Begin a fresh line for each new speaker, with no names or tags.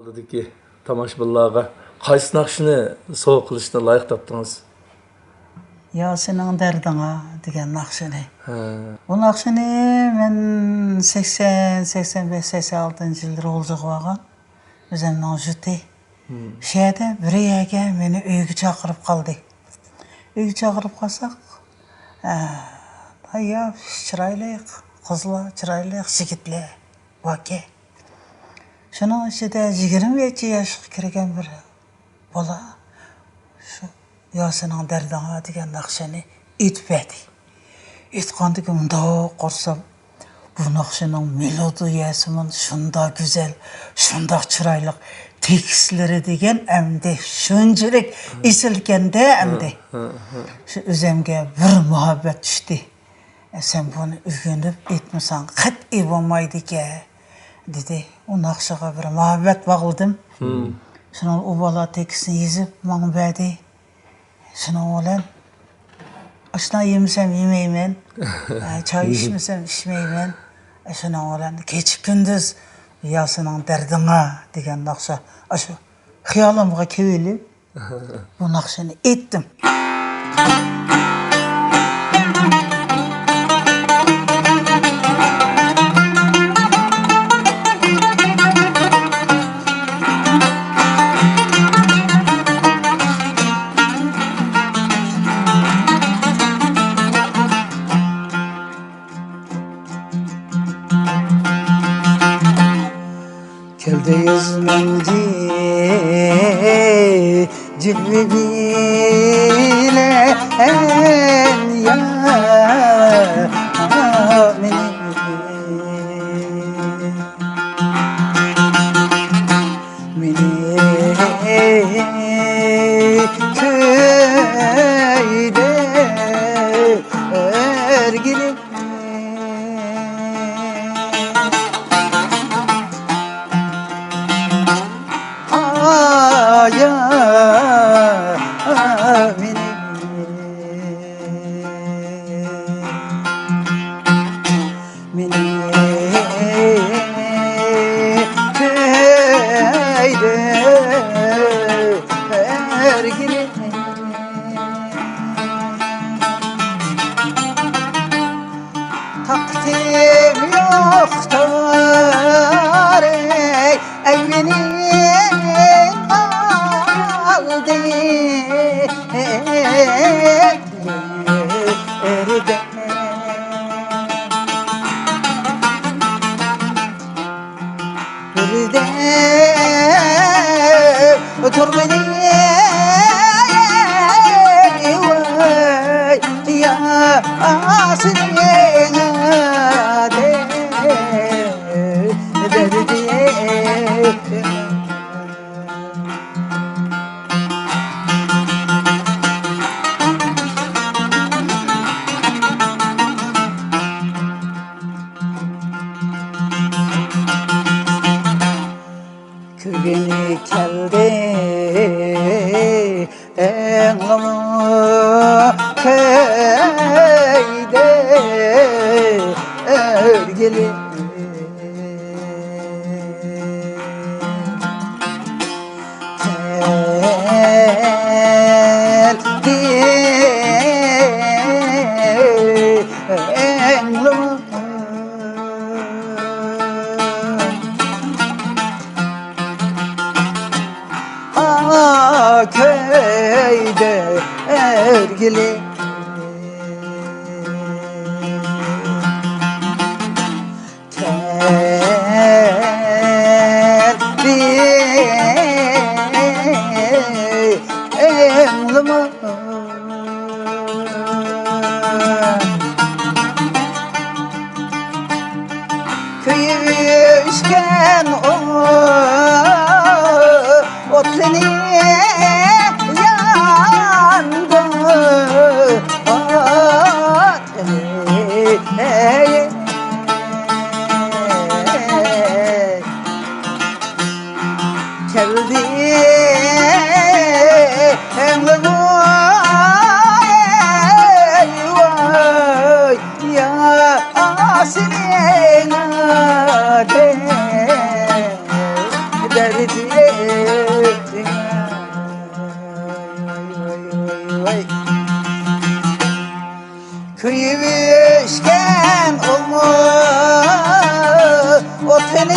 Aldidagi tomoshabinlarga qaysi naqshni sovg'a qilishni loyiq topdingiz?
Sening dardingga degan naqshini. Bu naqshini men 80-85-86 yillar olgan. O'zimning juti. Şeyde bir yerga meni uyga chaqirib qoldi. Uyga chaqirib qolsak, ya chiroyli qizlar, chiroyli yigitlar vaka. Şunun içinde 20 yaşga kirgan bir bola şu sening dardingga degan naqshini aytibdi. Aytgandiki unda qo'rsam bu naqshining melodiyasi shunda go'zal, shunda chiroyli tekstlari degan amdi shunchalik esilganda amdi. Şu o'zimga bir muhabbat tushdi. Sen bunu o'rganib aytmasang qat'iy bo'lmaydi-ku. Dedi. O naqshaga bir muhabbet bağladım. Şunun o bala tekstini yazıp bana verdi. Şunun olan aşna yemesem yemeymen, çay içmesem içmeymen. Şunun olan keçip gündüz senin derdine degan naqsha. Aşı xiyalımga kevilip bu naqshani ettim. Keldi yüzümde cilveyle ya beni köyde ergilim takdim yoktur ey beni aldı eride otur beni ya senin derdi Köyüne geldi engamı köyde ergeli geldi engamı köyde ergili geldi emlime köyü üçgen otlini yandı geldi emrime ya senin derdi ettin. Kıyıvişken olma o teni